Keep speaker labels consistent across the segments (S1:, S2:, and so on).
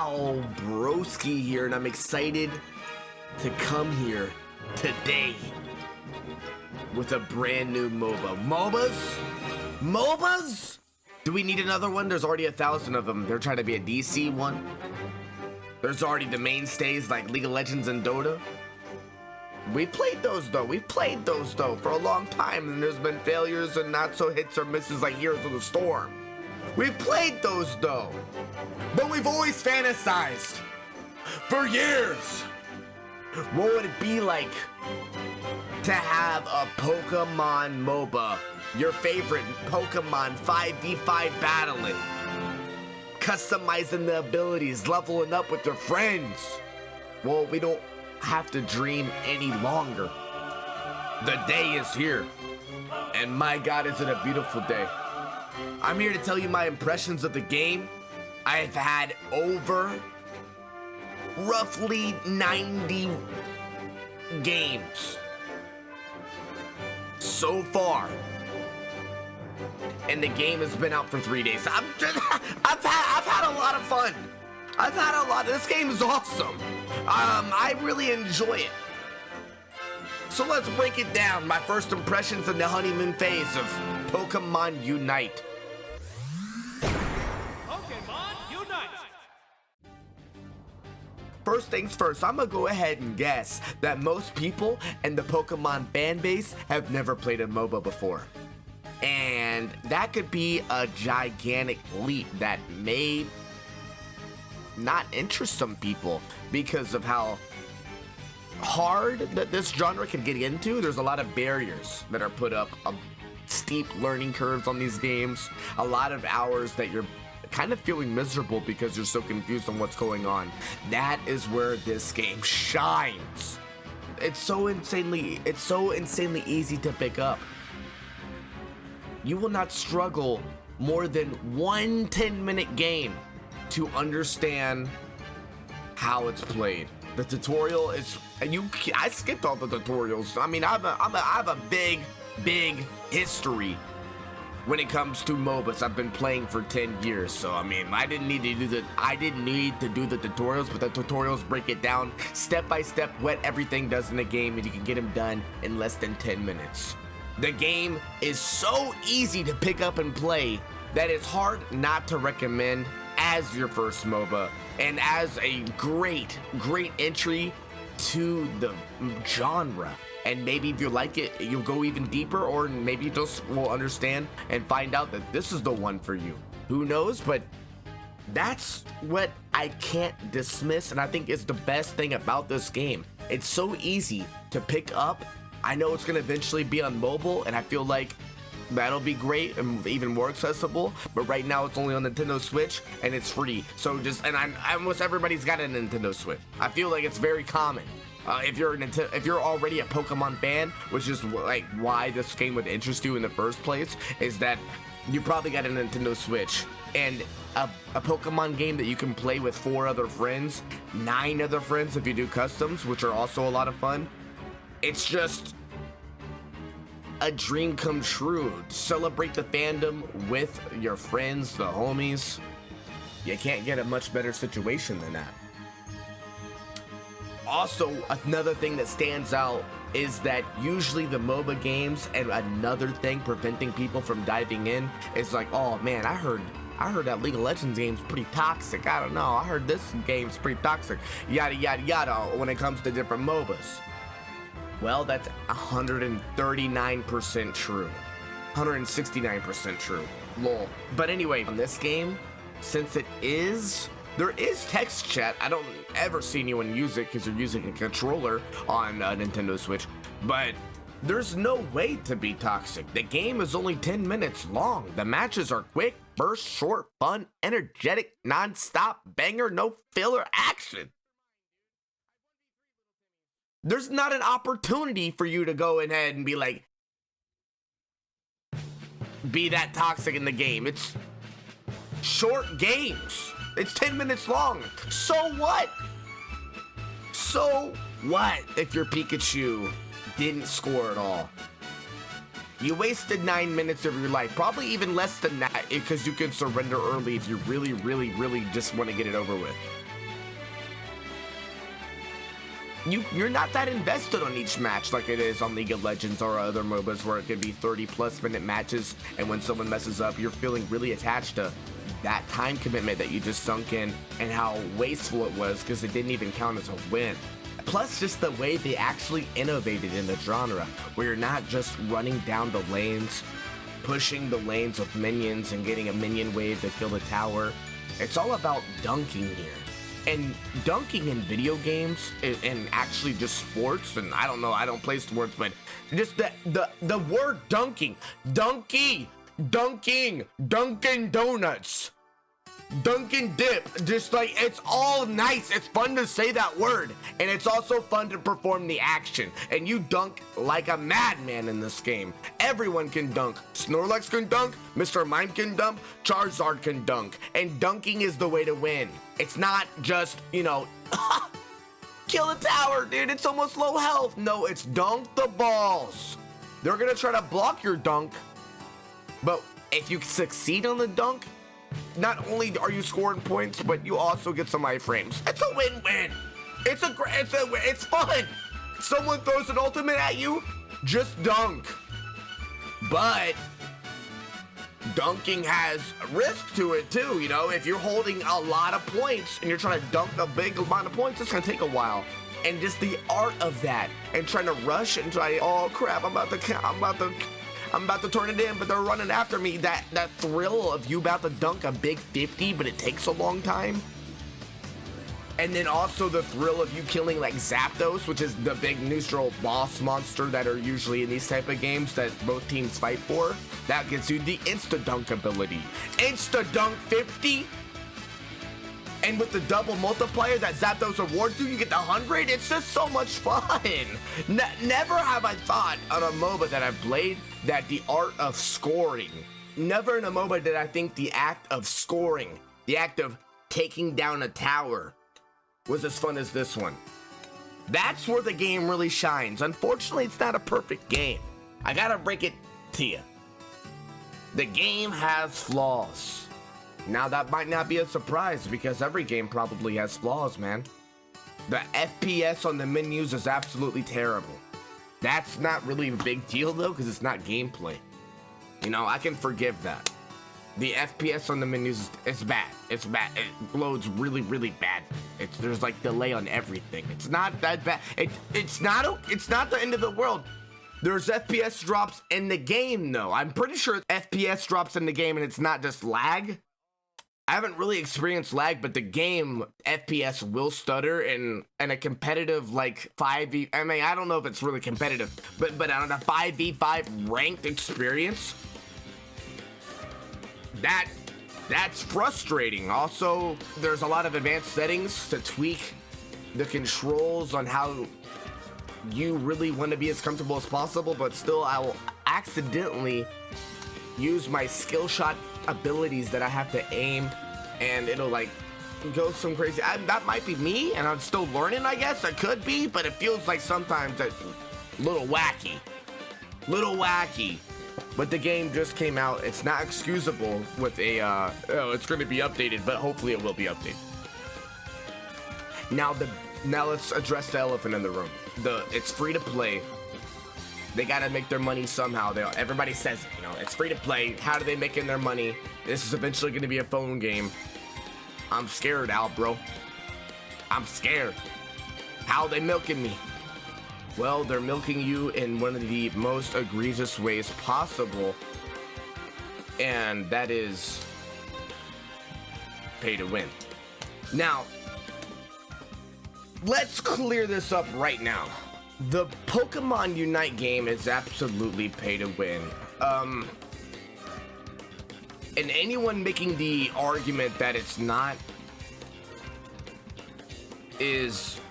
S1: Yo, broski here, and I'm excited to come here today with a brand new MOBA. MOBAs? Do we need another one? There's already 1,000 of them. They're trying to be a DC one. There's already the mainstays like League of Legends and Dota. We played those though for a long time, and there's been failures and not so hits or misses like Heroes of the Storm. We've played those though, but we've always fantasized for years. What would it be like to have a Pokemon MOBA, your favorite Pokemon 5v5 battling, customizing the abilities, leveling up with your friends? Well, we don't have to dream any longer. The day is here, and my God, is it a beautiful day. I'm here to tell you my impressions of the game. I've had over roughly 90 games so far, and the game has been out for 3 days. I've had a lot of fun. This game is awesome. I really enjoy it. So let's break it down. My first impressions in the honeymoon phase of Pokémon Unite.
S2: Pokémon Unite!
S1: First things first, I'm gonna go ahead and guess that most people in the Pokemon fan base have never played a MOBA before. And that could be a gigantic leap that may not interest some people because of how hard that this genre can get into. There's a lot of barriers that are put up, steep learning curves on these games, a lot of hours that you're kind of feeling miserable because you're so confused on what's going on. That is where this game shines. It's so insanely easy to pick up. You will not struggle more than one 10-minute game to understand how it's played. The tutorial is, I skipped all the tutorials. I mean, I have a big history when it comes to MOBAs. I've been playing for 10 years, so I mean, I didn't need to do the tutorials, but the tutorials break it down step by step what everything does in the game, and you can get them done in less than 10 minutes. The game is so easy to pick up and play that it's hard not to recommend as your first MOBA and as a great entry to the genre. And maybe if you like it, you'll go even deeper, or maybe you just will understand and find out that this is the one for you. Who knows? But that's what I can't dismiss, and I think is the best thing about this game. It's so easy to pick up. I know it's gonna eventually be on mobile, and I feel like that'll be great and even more accessible, but right now it's only on Nintendo Switch and it's free. So almost everybody's got a Nintendo Switch. I feel like it's very common. If you're already a Pokemon fan, which is like why this game would interest you in the first place, is that you probably got a Nintendo Switch and a Pokemon game that you can play with 4 other friends, 9 other friends if you do customs, which are also a lot of fun. It's just a dream come true. Celebrate the fandom with your friends, the homies. You can't get a much better situation than that. Also, another thing that stands out is that usually the MOBA games, and another thing preventing people from diving in is like, oh man, I heard that League of Legends game's pretty toxic. I don't know. I heard this game's pretty toxic. Yada yada yada when it comes to different MOBAs. Well, that's 139% true. 169% true. Lol. But anyway, on this game, since there is text chat, I don't ever see anyone use it because you're using a controller on Nintendo Switch, but there's no way to be toxic. The game is only 10 minutes long. The matches are quick, burst, short, fun, energetic, non-stop, banger, no filler action. There's not an opportunity for you to go ahead and be that toxic in the game. It's short games. It's 10 minutes long. So what? So what if your Pikachu didn't score at all? You wasted 9 minutes of your life, probably even less than that, because you can surrender early if you really just want to get it over with. you're not that invested on each match like it is on League of Legends or other MOBAs where it could be 30+ minute matches, and when someone messes up, you're feeling really attached to that time commitment that you just sunk in and how wasteful it was because it didn't even count as a win. Plus, just the way they actually innovated in the genre, where you're not just running down the lanes, pushing the lanes with minions and getting a minion wave to kill the tower. It's all about dunking here. And dunking in video games and actually just sports, and I don't know, I don't play sports, but just the word dunking, dunking Dunkin' Donuts, Dunkin' Dip, just like, it's all nice. It's fun to say that word, and it's also fun to perform the action, and you dunk like a madman in this game. Everyone can dunk. Snorlax can dunk, Mr. Mime can dunk, Charizard can dunk, and dunking is the way to win. It's not just, you know, kill the tower, dude, it's almost low health. No, it's dunk the balls. They're gonna try to block your dunk, but if you succeed on the dunk, not only are you scoring points, but you also get some iframes. It's a win-win. It's fun. Someone throws an ultimate at you, just dunk. But dunking has risk to it too, you know? If you're holding a lot of points and you're trying to dunk a big amount of points, it's gonna take a while. And just the art of that, and trying to rush and try, oh crap, I'm about to turn it in, but they're running after me. That thrill of you about to dunk a big 50, but it takes a long time. And then also the thrill of you killing like Zapdos, which is the big neutral boss monster that are usually in these type of games that both teams fight for. That gives you the insta dunk ability. Insta dunk 50. And with the double multiplier that Zapdos awards you, you get the 100. It's just so much fun. Never have I thought on a MOBA that I've played that the art of scoring. Never in a MOBA did I think the act of scoring, the act of taking down a tower, was as fun as this one. That's where the game really shines. Unfortunately, it's not a perfect game. I gotta break it to you. The game has flaws. Now that might not be a surprise because every game probably has flaws, man. The FPS on the menus is absolutely terrible. That's not really a big deal though, because it's not gameplay. You know, I can forgive that. The FPS on the menus is bad. It's bad. It loads really, really bad. There's like delay on everything. It's not that bad. It's not the end of the world. There's FPS drops in the game though. I'm pretty sure FPS drops in the game and it's not just lag. I haven't really experienced lag, but the game FPS will stutter in a competitive like 5v. I mean, I don't know if it's really competitive, but on a 5v5 ranked experience, that's frustrating. Also, there's a lot of advanced settings to tweak the controls on how you really want to be as comfortable as possible, but still I will accidentally use my skill shot abilities that I have to aim, and it'll like go some crazy. That might be me, and I'm still learning, I guess. It could be, but it feels like sometimes it's a little wacky. But the game just came out. It's not excusable with a, it's going to be updated, but hopefully it will be updated. Now let's address the elephant in the room. It's free to play. They gotta make their money somehow. Everybody says it, you know, it's free to play. How do they making their money? This is eventually gonna be a phone game. I'm scared, Al, bro. I'm scared. How are they milking me? Well, they're milking you in one of the most egregious ways possible, and that is pay to win. Now, let's clear this up right now. The Pokémon Unite game is absolutely pay to win. And anyone making the argument that it's not is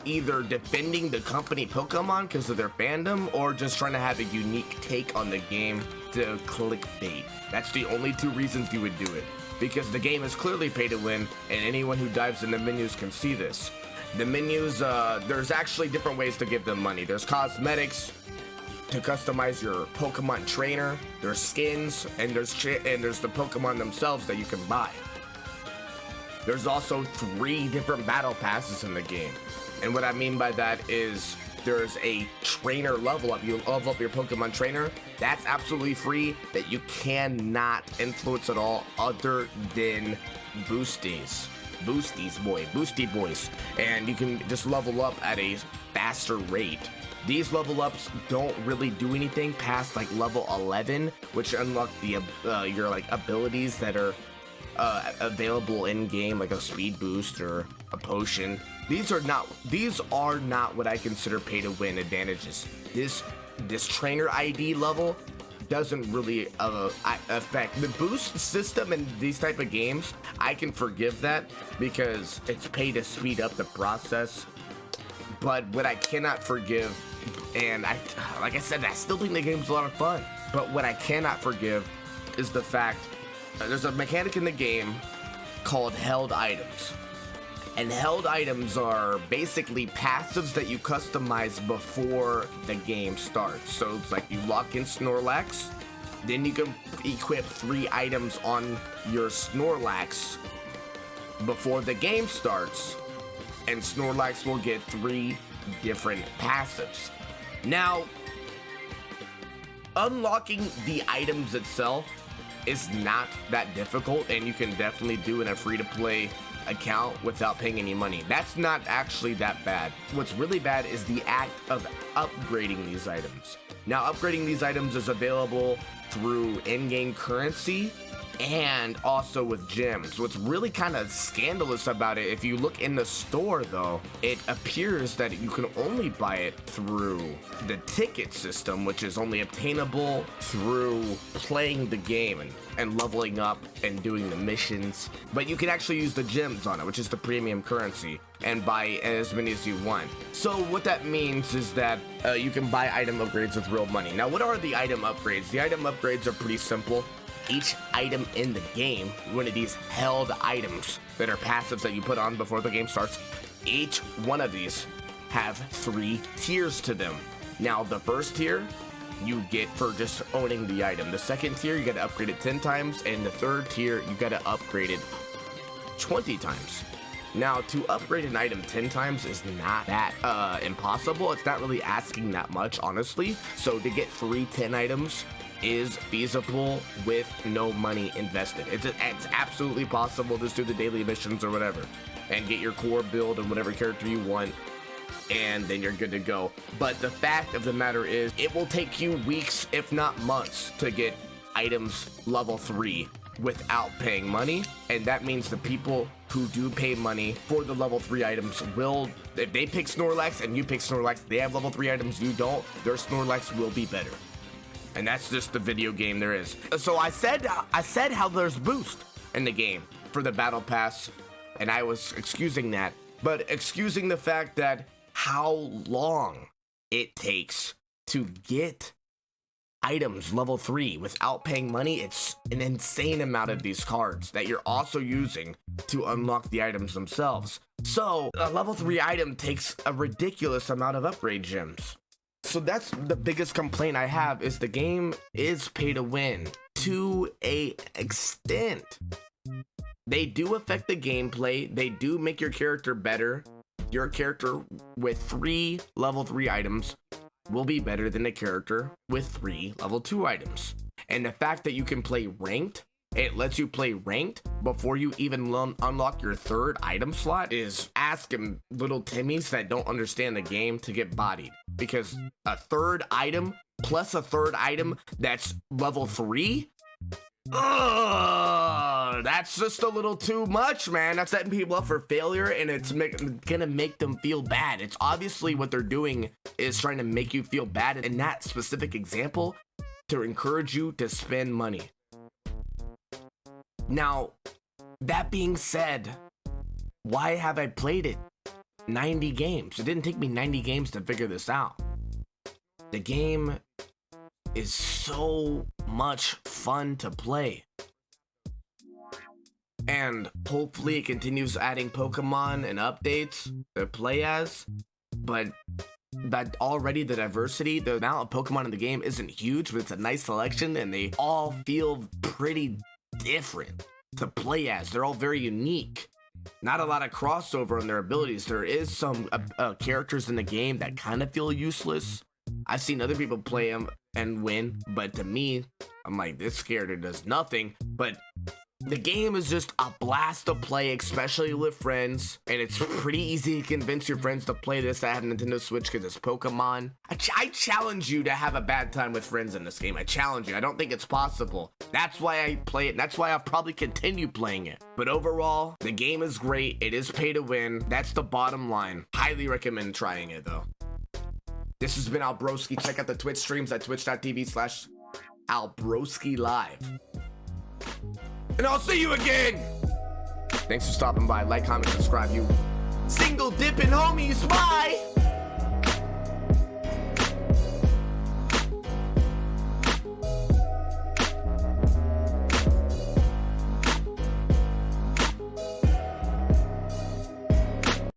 S1: either defending the company Pokemon because of their fandom or just trying to have a unique take on the game to clickbait. That's the only two reasons you would do it. Because the game is clearly pay to win, and anyone who dives in the menus can see this. The menus, there's actually different ways to give them money. There's cosmetics to customize your Pokemon trainer. There's skins, and there's the Pokemon themselves that you can buy. There's also 3 different battle passes in the game. And what I mean by that is there's a trainer level up. You level up your Pokemon trainer. That's absolutely free, that you cannot influence at all other than boosties. Boosty boys. And you can just level up at a faster rate. These level ups don't really do anything past like level 11, which unlock the your like abilities that are available in game, like a speed boost or a potion. These are not what I consider pay to win advantages. This trainer ID level doesn't really affect the boost system in these type of games. I can forgive that because it's pay to speed up the process. But what I cannot forgive, and like I said, I still think the game's a lot of fun. But what I cannot forgive is the fact there's a mechanic in the game called held items. And held items are basically passives that you customize before the game starts. So it's like you lock in Snorlax, then you can equip 3 items on your Snorlax before the game starts, and Snorlax will get 3 different passives. Now, unlocking the items itself is not that difficult, and you can definitely do in a free-to-play account without paying any money. That's not actually that bad. What's really bad is the act of upgrading these items. Now, upgrading these items is available through in-game currency and also with gems. What's really kind of scandalous about it, if you look in the store though, it appears that you can only buy it through the ticket system, which is only obtainable through playing the game and leveling up and doing the missions. But you can actually use the gems on it, which is the premium currency, and buy as many as you want. So what that means is that you can buy item upgrades with real money. Now, what are the item upgrades? The item upgrades are pretty simple. Each item in the game, one of these held items that are passives that you put on before the game starts, each one of these have 3 tiers to them. Now, the first tier you get for just owning the item. The second tier, you gotta upgrade it 10 times, and the third tier, you gotta upgrade it 20 times. Now, to upgrade an item 10 times is not that impossible. It's not really asking that much, honestly. So to get 3 10 items is feasible with no money invested. It's absolutely possible. Just do the daily missions or whatever and get your core build and whatever character you want, and then you're good to go. But the fact of the matter is, it will take you weeks, if not months, to get items level 3 without paying money. And that means the people who do pay money for the level 3 items will, if they pick Snorlax and you pick Snorlax, they have level 3 items, you don't, their Snorlax will be better. And that's just the video game there is. So I said how there's boost in the game for the battle pass, and I was excusing that, but excusing the fact that how long it takes to get items level 3 without paying money. It's an insane amount of these cards that you're also using to unlock the items themselves. So a level 3 item takes a ridiculous amount of upgrade gems. So that's the biggest complaint I have, is the game is pay to win to a extent. They do affect the gameplay. They do make your character better. Your character with 3 level 3 items will be better than a character with 3 level 2 items. And the fact that you can play ranked, it lets you play ranked before you even unlock your 3rd item slot, is asking little Timmies that don't understand the game to get bodied. Because a 3rd item plus a 3rd item that's level 3? That's just a little too much, man. That's setting people up for failure, and it's gonna make them feel bad. It's obviously what they're doing is trying to make you feel bad in that specific example to encourage you to spend money. Now, that being said, why have I played it 90 games? It didn't take me 90 games to figure this out. The game is so much fun to play. And hopefully it continues adding Pokemon and updates to play as. But already the diversity, the amount of Pokemon in the game isn't huge, but it's a nice selection, and they all feel pretty different to play as. They're all very unique. not a lot of crossover in their abilities. There is some characters in the game that kind of feel useless. I've seen other people play them and win, but to me, I'm like, this character does nothing. But the game is just a blast to play, especially with friends, and it's pretty easy to convince your friends to play this that have Nintendo Switch because it's Pokemon. I challenge you to have a bad time with friends in this game. I challenge you. I don't think it's possible. That's why I play it, and that's why I'll probably continue playing it. But overall, the game is great. It is pay to win. That's the bottom line. Highly recommend trying it, though. This has been Albroski. Check out the Twitch streams at twitch.tv/Albroski Live. And I'll see you again. Thanks for stopping by. Like, comment, subscribe, you single dipping homies. Bye.